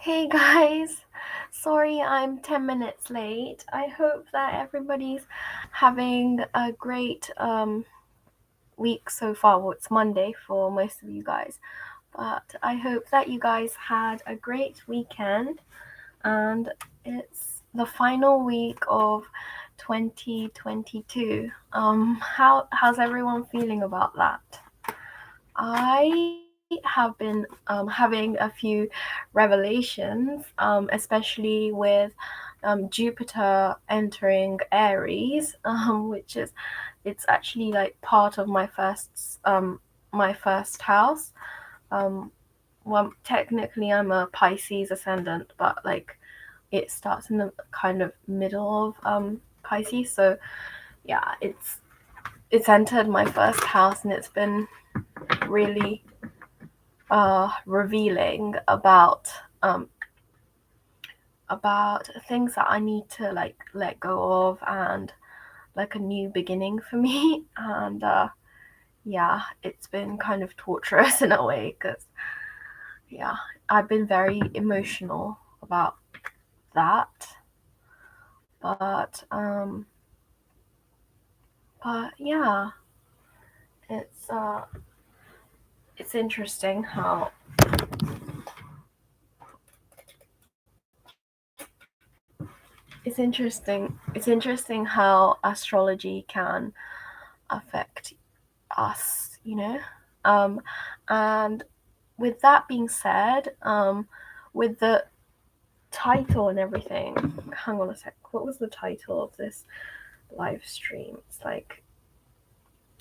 Hey guys, sorry I'm 10 minutes late. I hope that everybody's having a great week so far. Well, it's Monday for most of you guys, but I hope that you guys had a great weekend and it's the final week of 2022. How's everyone feeling about that? I have been having a few revelations, especially with Jupiter entering Aries, it's actually like part of my first house. Um, well, technically I'm a Pisces ascendant, but like it starts in the kind of middle of Pisces, so yeah, it's entered my first house and it's been really revealing about things that I need to like let go of and like a new beginning for me. And yeah, it's been kind of torturous in a way because yeah, I've been very emotional about that. But yeah, it's uh it's interesting how it's interesting how astrology can affect us, Um, and with that being said, with the title and everything, hang on a sec. What was the title of this live stream? It's like,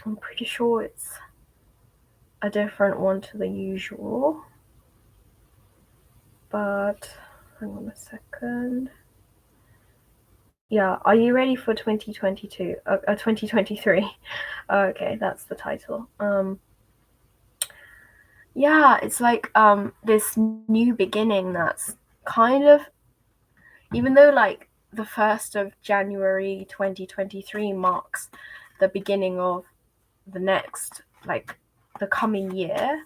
I'm pretty sure it's a different one to the usual. But hang on a second. Yeah, are you ready for 2022? 2023. Okay, that's the title. Yeah, it's like this new beginning that's kind of, even though like the 1st of January 2023 marks the beginning of the next, like the coming year,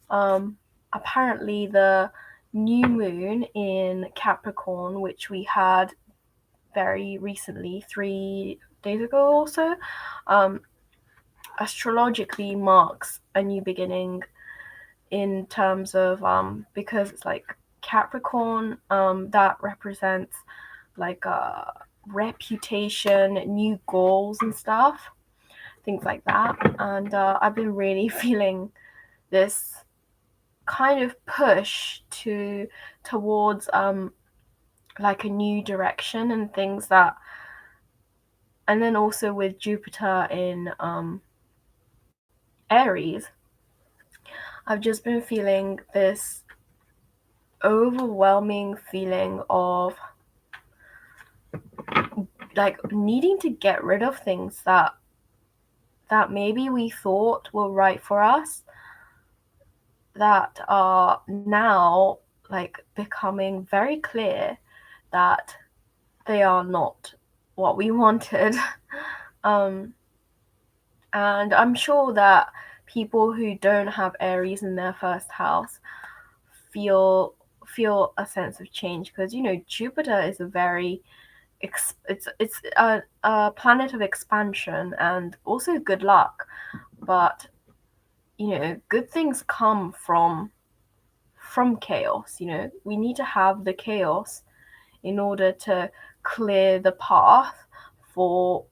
apparently the new moon in Capricorn, which we had very recently, 3 days ago or so, astrologically marks a new beginning in terms of because it's like Capricorn, that represents like reputation, new goals and stuff, things like that. And I've been really feeling this kind of push towards like a new direction and things that, and then also with Jupiter in Aries, I've just been feeling this overwhelming feeling of like needing to get rid of things that maybe we thought were right for us, that are now like becoming very clear that they are not what we wanted. um and I'm sure that people who don't have Aries in their first house feel a sense of change, because Jupiter is a very it's a planet of expansion and also good luck, but good things come from chaos. We need to have the chaos in order to clear the path for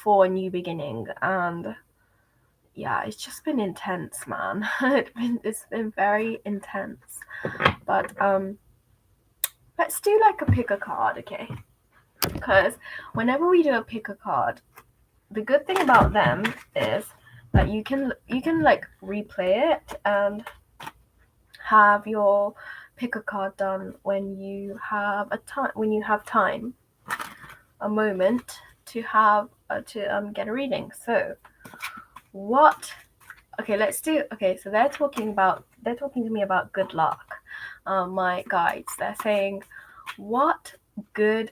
a new beginning. And yeah, it's just been intense, man. It's been very intense. But let's do like a pick a card, okay? Because whenever we do a pick a card, the good thing about them is that you can like replay it and have your pick a card done when you have time, a moment to have to get a reading. So what okay, let's do okay, so they're talking to me about good luck. My guides, they're saying, what good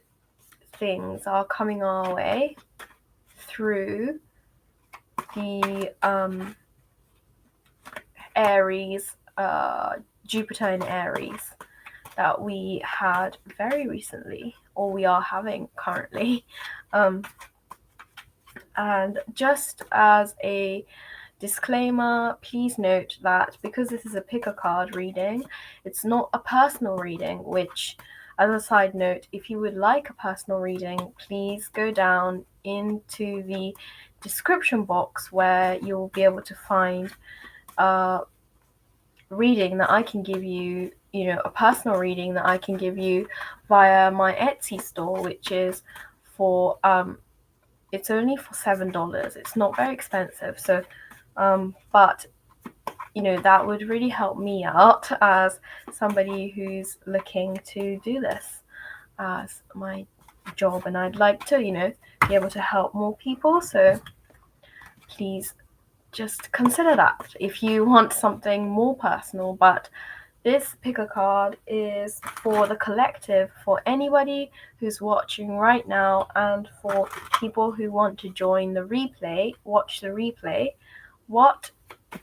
things are coming our way through the Aries, Jupiter in Aries. that we had very recently, or we are having currently. And just as a disclaimer, please note that because this is a pick a card reading, it's not a personal reading, which, as a side note, if you would like a personal reading, please go down into the description box where you'll be able to find a reading that I can give you, a personal reading that I can give you via my Etsy store, which is for it's only for $7. It's not very expensive, so but that would really help me out as somebody who's looking to do this as my job, and I'd like to be able to help more people. So please just consider that if you want something more personal. But this pick a card is for the collective, for anybody who's watching right now, and for people who want to join the replay, watch the replay. What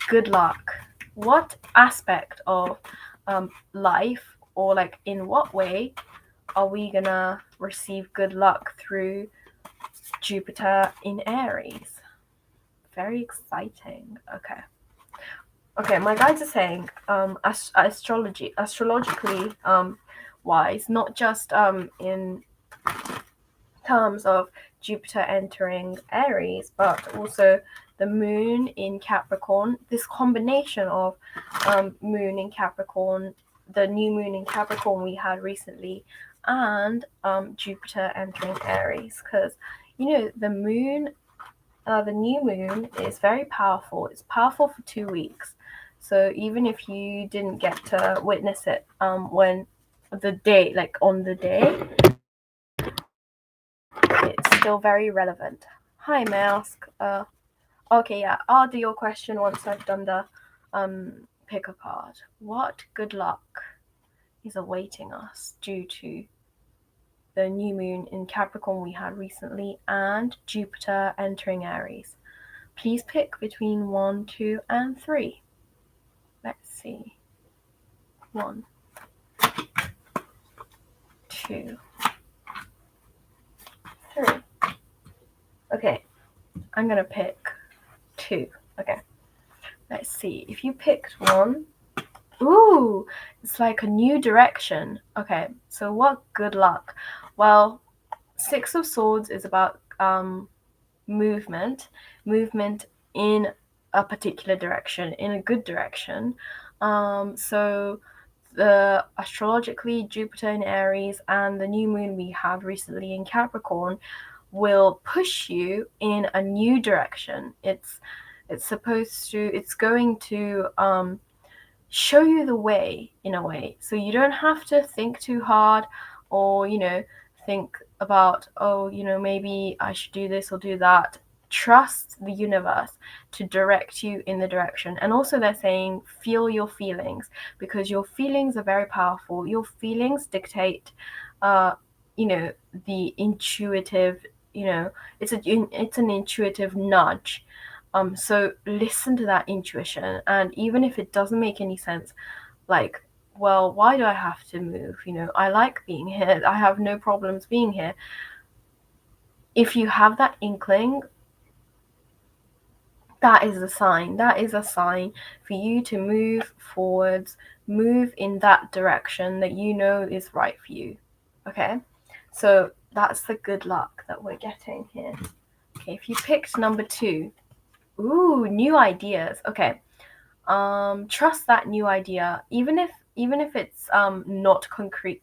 good luck, what aspect of life, or like in what way are we gonna receive good luck through Jupiter in Aries? Very exciting. Okay, my guides are saying astrologically wise, not just in terms of Jupiter entering Aries, but also the moon in Capricorn. This combination of moon in Capricorn, the new moon in Capricorn we had recently, and Jupiter entering Aries, because the moon, the new moon is very powerful. It's powerful for 2 weeks. So even if you didn't get to witness it when the day, like on the day, it's still very relevant. Hi, Mask. Okay, yeah, I'll do your question once I've done the pick a card. What good luck is awaiting us due to the new moon in Capricorn we had recently and Jupiter entering Aries? Please pick between 1, 2, and 3. Let's see. 1, 2, 3. Okay, I'm gonna pick 2. Okay, let's see. If you picked 1, ooh, it's like a new direction. Okay, so what good luck? Well, 6 of Swords is about movement in a particular direction, in a good direction. So the astrologically Jupiter in Aries and the new moon we had recently in Capricorn will push you in a new direction. It's going to show you the way, in a way, so you don't have to think too hard, or think about, maybe I should do this or do that. Trust the universe to direct you in the direction. And also they're saying feel your feelings, because your feelings are very powerful. Your feelings dictate the intuitive, it's an intuitive nudge. So listen to that intuition, and even if it doesn't make any sense, like, well, why do I have to move? I like being here. I have no problems being here. If you have that inkling, that is a sign. That is a sign for you to move forwards, move in that direction that is right for you. Okay? So that's the good luck that we're getting here. Okay, if you picked number 2, ooh, new ideas. Okay. Trust that new idea, even if it's not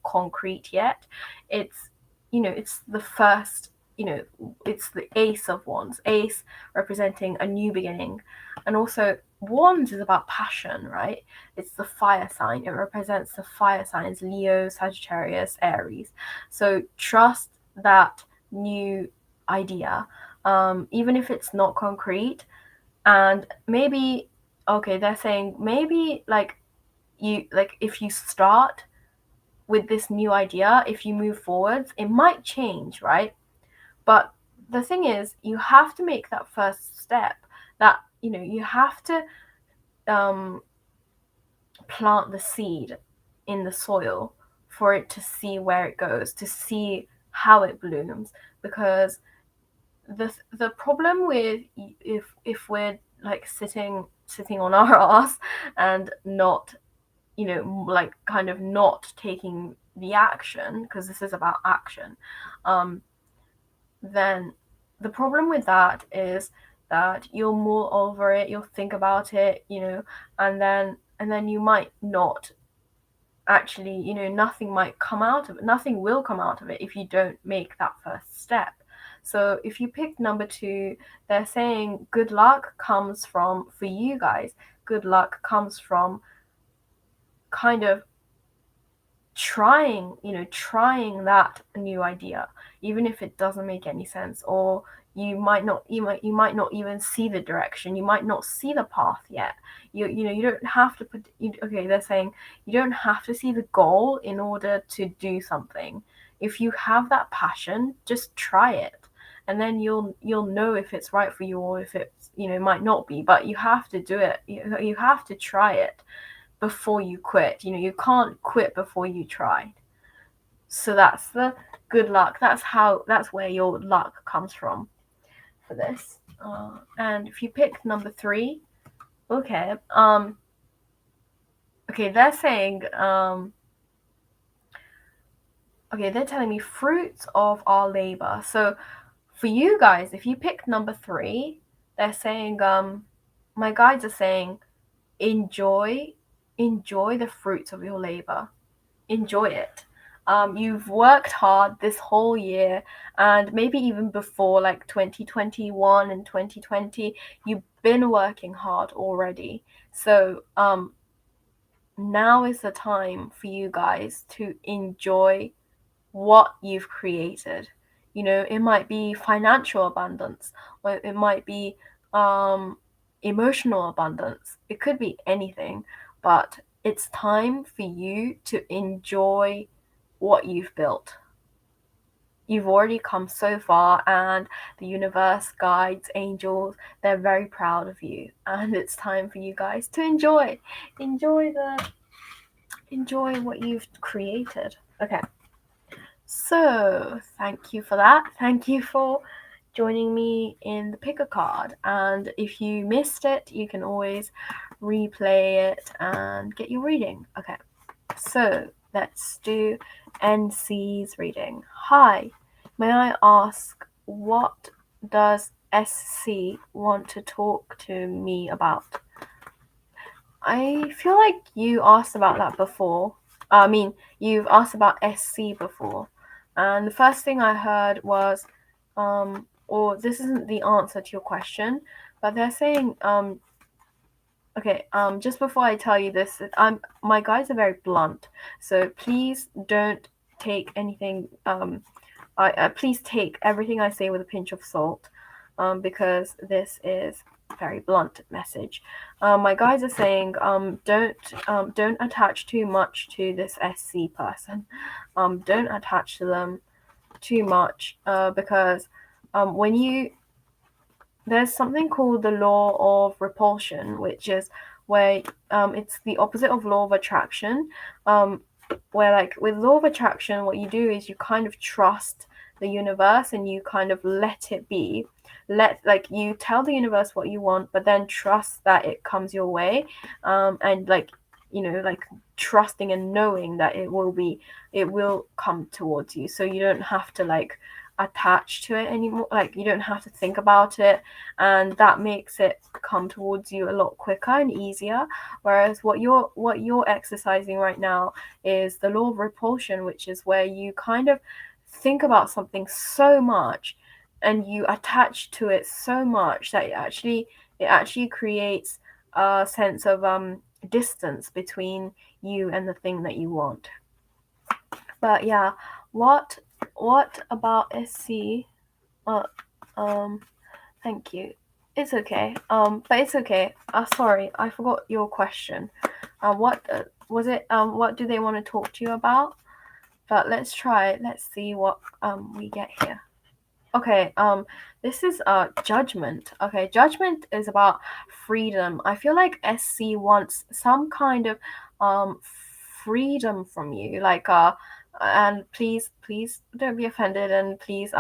concrete yet. It's it's the first, it's the Ace of Wands, ace representing a new beginning. And also Wands is about passion, right? It's the fire sign. It represents the fire signs: Leo, Sagittarius, Aries. So trust that new idea, even if it's not concrete. And maybe, okay, they're saying maybe if you start with this new idea, if you move forwards, it might change, right? But the thing is, you have to make that first step. That you have to plant the seed in the soil for it to see where it goes, to see how it blooms. Because the problem with if we're like sitting on our ass and not, you know, like kind of not taking the action, because this is about action, then the problem with that is that you'll mull over it, you'll think about it, you know, and then you might not actually, you know, nothing might come out of it, nothing will come out of it if you don't make that first step. So if you pick number 2, they're saying good luck comes from, for you guys, good luck comes from kind of trying that new idea, even if it doesn't make any sense, or you might not even see the direction, you might not see the path yet. You don't have to they're saying you don't have to see the goal in order to do something. If you have that passion, just try it, and then you'll know if it's right for you or if it's, you know, might not be. But you have to do it. You have to try it before you quit. You know, you can't quit before you try. So that's the good luck. That's where your luck comes from for this. And if you pick number 3, okay, they're saying, they're telling me fruits of our labor. So for you guys, if you pick number 3, they're saying, my guides are saying, enjoy the fruits of your labor. Enjoy it. You've worked hard this whole year, and maybe even before, like 2021 and 2020, you've been working hard already. So now is the time for you guys to enjoy what you've created. You know, it might be financial abundance, or it might be emotional abundance. It could be anything, but it's time for you to enjoy what you've built. You've already come so far, and the universe, guides, angels, they're very proud of you, and it's time for you guys to enjoy what you've created. Okay. So thank you for that. Thank you for joining me in the pick a card. And if you missed it, you can always replay it and get your reading. Okay, so let's do NC's reading. Hi, may I ask, what does SC want to talk to me about? I feel like you asked about that before. I mean, you've asked about SC before. And the first thing I heard was, or this isn't the answer to your question, but they're saying, just before I tell you this, my guides are very blunt, so please don't take anything, please take everything I say with a pinch of salt, because this is very blunt message. My guides are saying, don't attach too much to this SC person. Don't attach to them too much, because there's something called the law of repulsion, which is where it's the opposite of law of attraction, where, like, with law of attraction, what you do is you kind of trust the universe and you kind of let it be. You tell the universe what you want, but then trust that it comes your way, and trusting and knowing that it will come towards you. So you don't have to attach to it anymore. You don't have to think about it, and that makes it come towards you a lot quicker and easier. Whereas what you're exercising right now is the law of repulsion, which is where you kind of think about something so much and you attach to it so much that it actually creates a sense of distance between you and the thing that you want. But yeah, what about SC? Thank you. It's okay. But it's okay. Sorry, I forgot your question. What was it? What do they want to talk to you about? But let's try it. Let's see what we get here. Okay, this is judgment. Okay, judgment is about freedom. I feel like SC wants some kind of freedom from you, like and please don't be offended, and please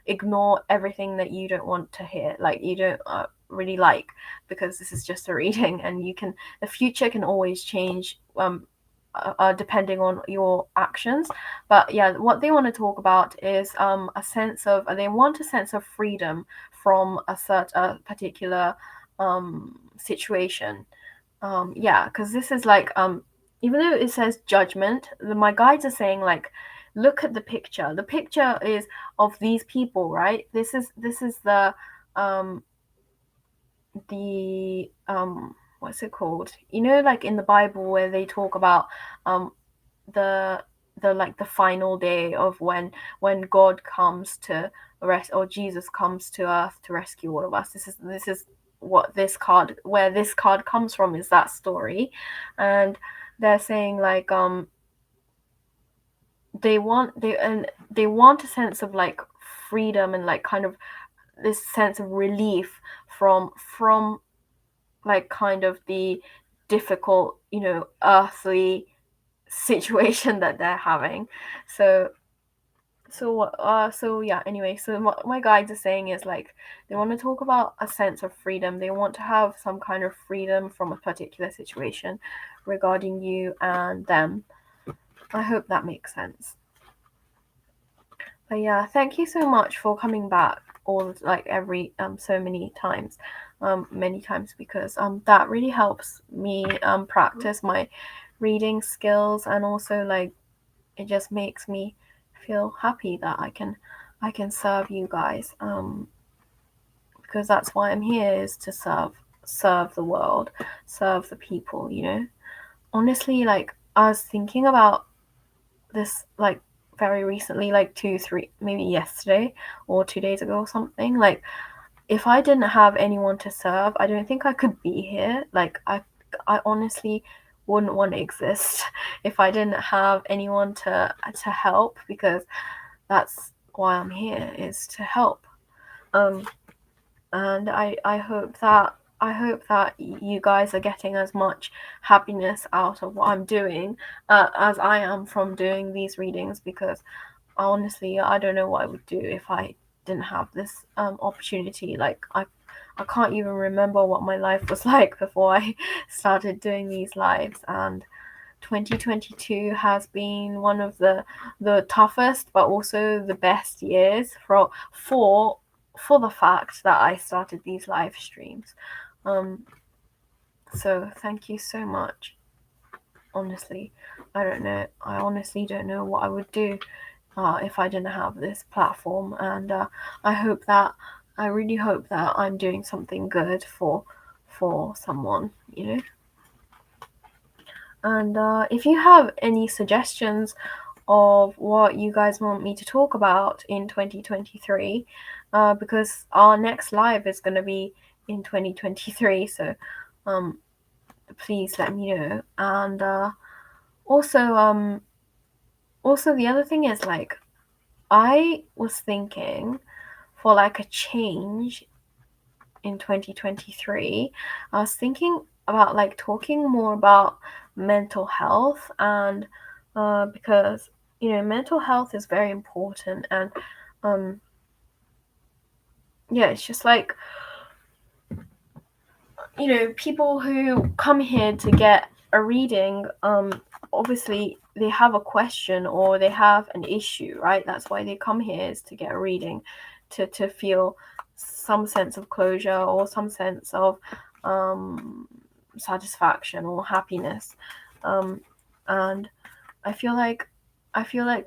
ignore everything that you don't want to hear, like you don't really like, because this is just a reading, and the future can always change depending on your actions. But yeah, what they want to talk about is they want a sense of freedom from a particular situation. Yeah, because this is like even though it says judgment, my guides are saying like, look at the picture. The picture is of these people, right? This is um the what's it called, you know, like in the Bible where they talk about the like the final day of when God comes to or Jesus comes to earth to rescue all of us. This is what where this card comes from, is that story. And they're saying like they want a sense of like freedom, and like kind of this sense of relief from like kind of the difficult, you know, earthly situation that they're having. So yeah, anyway, so what my guides are saying is like, they want to talk about a sense of freedom. They want to have some kind of freedom from a particular situation regarding you and them. I hope that makes sense. But yeah, thank you so much for coming back all like every so many times, because that really helps me practice my reading skills, and also like it just makes me feel happy that I can serve you guys, because that's why I'm here, is to serve the world, serve the people, you know. Honestly, like I was thinking about this like very recently, like 2 3 maybe yesterday or 2 days ago or something. Like if I didn't have anyone to serve, I don't think I could be here. Like I honestly wouldn't want to exist if I didn't have anyone to help, because that's why I'm here, is to help. And I hope that you guys are getting as much happiness out of what I'm doing as I am from doing these readings, because honestly, I don't know what I would do if I didn't have this opportunity. Like I can't even remember what my life was like before I started doing these lives. And 2022 has been one of the toughest but also the best years for the fact that I started these live streams. So thank you so much. Honestly, I honestly don't know what I would do if I didn't have this platform. And I really hope that I'm doing something good for someone, you know. And if you have any suggestions of what you guys want me to talk about in 2023, because our next live is going to be in 2023, so please let me know. And also the other thing is, like, I was thinking for like a change in 2023, I was thinking about like talking more about mental health, and because, you know, mental health is very important. And yeah, it's just like, you know, people who come here to get a reading, obviously they have a question or they have an issue, right? That's why they come here, is to get a reading, to feel some sense of closure or some sense of satisfaction or happiness. And I feel like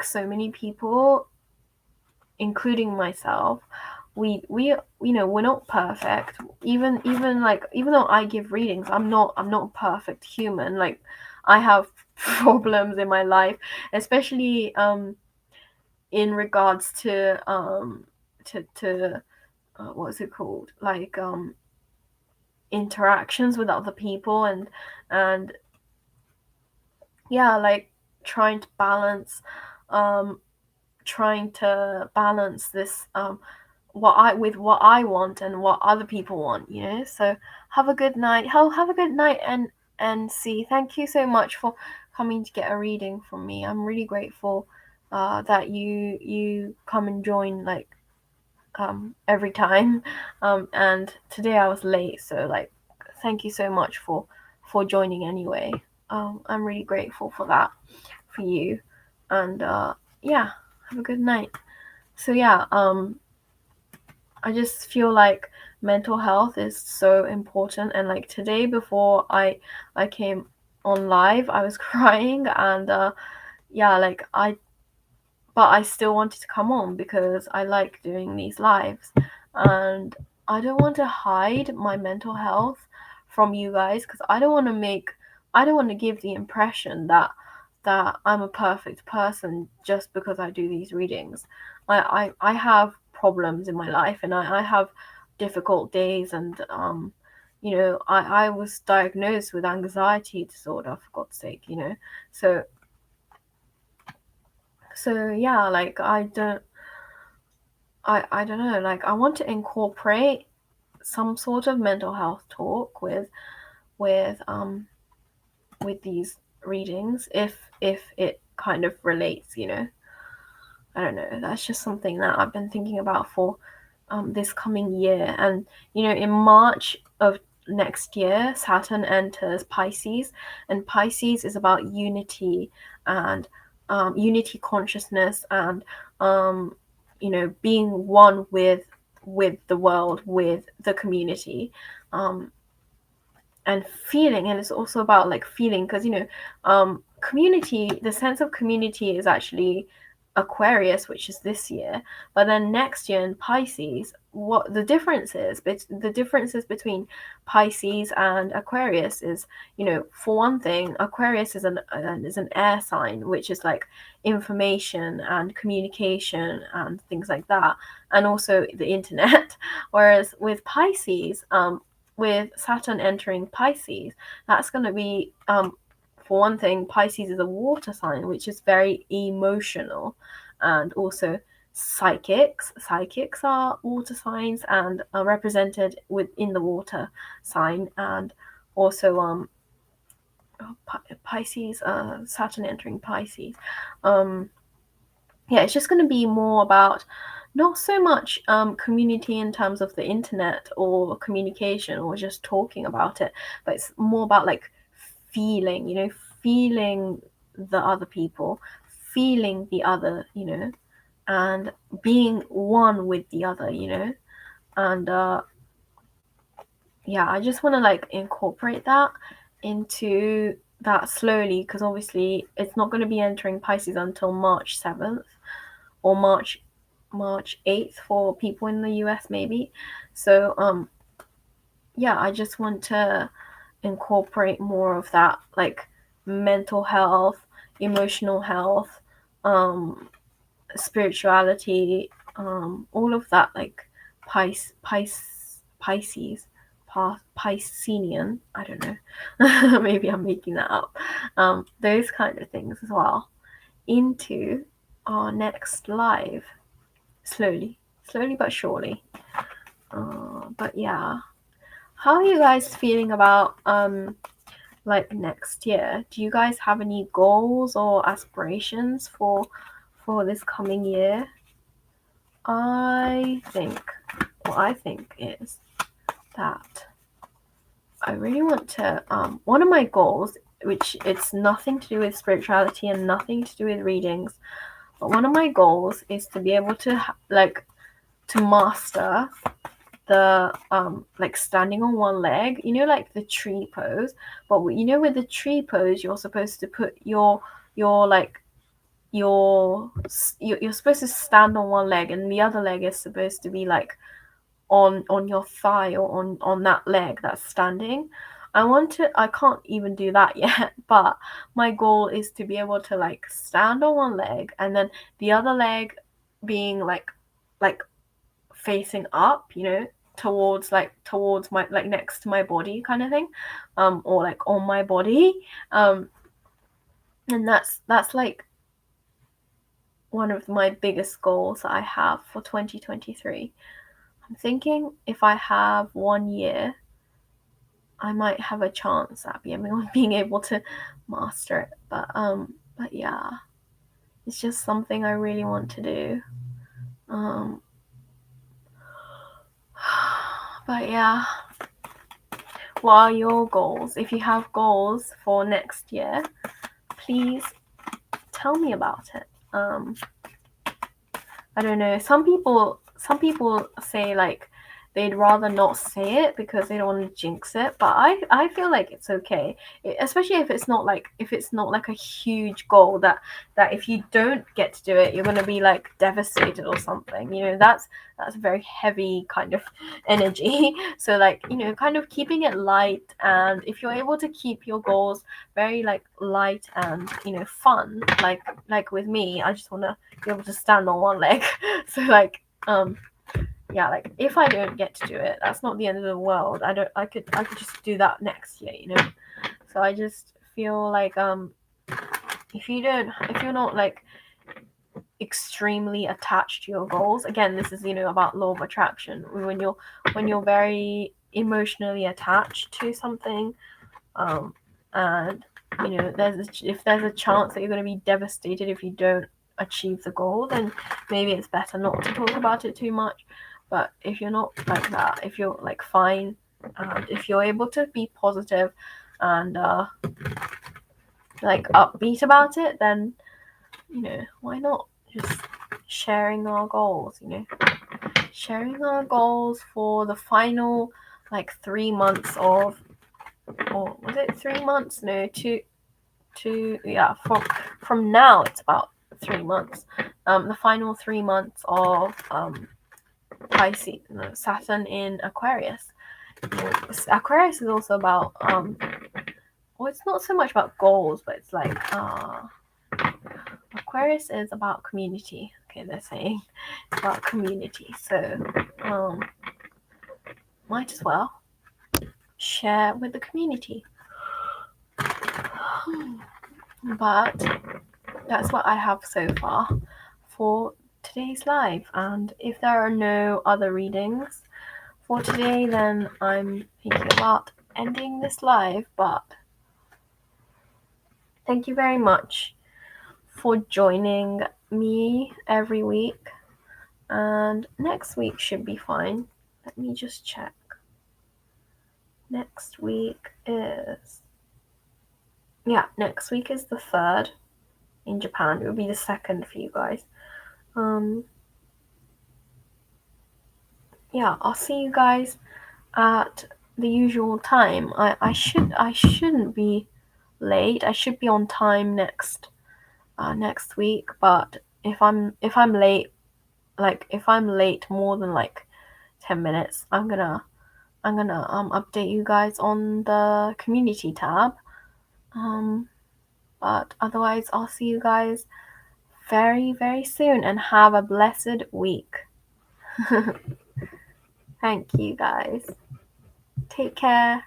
so many people, including myself, we you know, we're not perfect. Even though I give readings, I'm not a perfect human. Like I have problems in my life, especially in regards to what's it called, like interactions with other people, and yeah, like trying to balance this what I want and what other people want, you know. So have a good night. Have a good night, and NC, thank you so much for coming to get a reading from me. I'm really grateful that you come and join like every time. And today I was late, so like thank you so much for joining anyway. I'm really grateful for that, for you. And yeah, have a good night. So yeah, I just feel like mental health is so important. And like today, before I came on live, I was crying, and yeah, like but I still wanted to come on because I like doing these lives, and I don't want to hide my mental health from you guys, because I don't want to give the impression that I'm a perfect person just because I do these readings. I have problems in my life, and I have difficult days, and I was diagnosed with anxiety disorder, for God's sake, so yeah, like I don't know, like I want to incorporate some sort of mental health talk with these readings, if it kind of relates, I don't know. That's just something that I've been thinking about for this coming year. And in March of next year, Saturn enters Pisces, and Pisces is about unity and unity consciousness, and being one with the world, with the community. And feeling, and it's also about like feeling, because community, the sense of community is actually Aquarius, which is this year, but then next year in Pisces, what the difference is, but the differences between Pisces and Aquarius is, for one thing, Aquarius is an air sign, which is like information and communication and things like that, and also the internet. Whereas with Pisces, with Saturn entering Pisces, that's going to be, for one thing, Pisces is a water sign, which is very emotional, and also psychics. Psychics are water signs and are represented within the water sign, and also Pisces, Saturn entering Pisces. Yeah, it's just going to be more about not so much community in terms of the internet or communication or just talking about it, but it's more about like feeling, feeling the other people, feeling the other, and being one with the other, and yeah, I just want to like incorporate that into that slowly, because obviously it's not going to be entering Pisces until March 7th or March 8th for people in the US maybe. So yeah, I just want to incorporate more of that, like mental health, emotional health, spirituality, all of that, like Pisces, Piscean, I don't know, maybe I'm making that up, those kind of things as well, into our next live, slowly but surely. But yeah, how are you guys feeling about like next year? Do you guys have any goals or aspirations for this coming year? What I think is that I really want to, one of my goals, which it's nothing to do with spirituality and nothing to do with readings, but one of my goals is to be able to to master the like standing on one leg, like the tree pose. But with the tree pose, you're supposed to put you're supposed to stand on one leg, and the other leg is supposed to be like on your thigh, or on that leg that's standing. I can't even do that yet, but my goal is to be able to like stand on one leg, and then the other leg being like facing up, towards my, like next to my body kind of thing, or like on my body, and that's like one of my biggest goals that I have for 2023. I'm thinking if I have 1 year, I might have a chance at being able to master it. But yeah, it's just something I really want to do. But yeah, what are your goals? If you have goals for next year, please tell me about it. I don't know. Some people say like they'd rather not say it because they don't want to jinx it. But I feel like it's okay, especially if it's not like a huge goal that if you don't get to do it, you're gonna be like devastated or something. You know, that's a very heavy kind of energy. So like, you know, kind of keeping it light, and if you're able to keep your goals very like light and, you know, fun, like with me, I just want to be able to stand on one leg. So like yeah, like if I don't get to do it, that's not the end of the world. I could just do that next year, you know. So I just feel like if you're not like extremely attached to your goals, again, this is, you know, about law of attraction. When you're very emotionally attached to something, and you know, if there's a chance that you're going to be devastated if you don't achieve the goal, then maybe it's better not to talk about it too much. But if you're not like that, if you're like fine, and if you're able to be positive and like upbeat about it, then, you know, why not just sharing our goals, you know, sharing our goals for the final like 3 months of, or was it 3 months? No, yeah, from now it's about 3 months. The final 3 months of Pisces, Saturn in Aquarius. Aquarius is also about well, it's not so much about goals, but it's like Aquarius is about community. Okay, they're saying it's about community, so might as well share with the community. But that's what I have so far for today's live, and if there are no other readings for today, then I'm thinking about ending this live. But thank you very much for joining me every week, and next week should be fine. Let me just check. Next week is the 3rd in Japan. It will be the 2nd for you guys. Yeah, I'll see you guys at the usual time. I shouldn't be late. I should be on time next week. But if I'm late, like if I'm late more than like 10 minutes, I'm gonna update you guys on the community tab. But otherwise, I'll see you guys very, very soon, and have a blessed week. Thank you guys. Take care.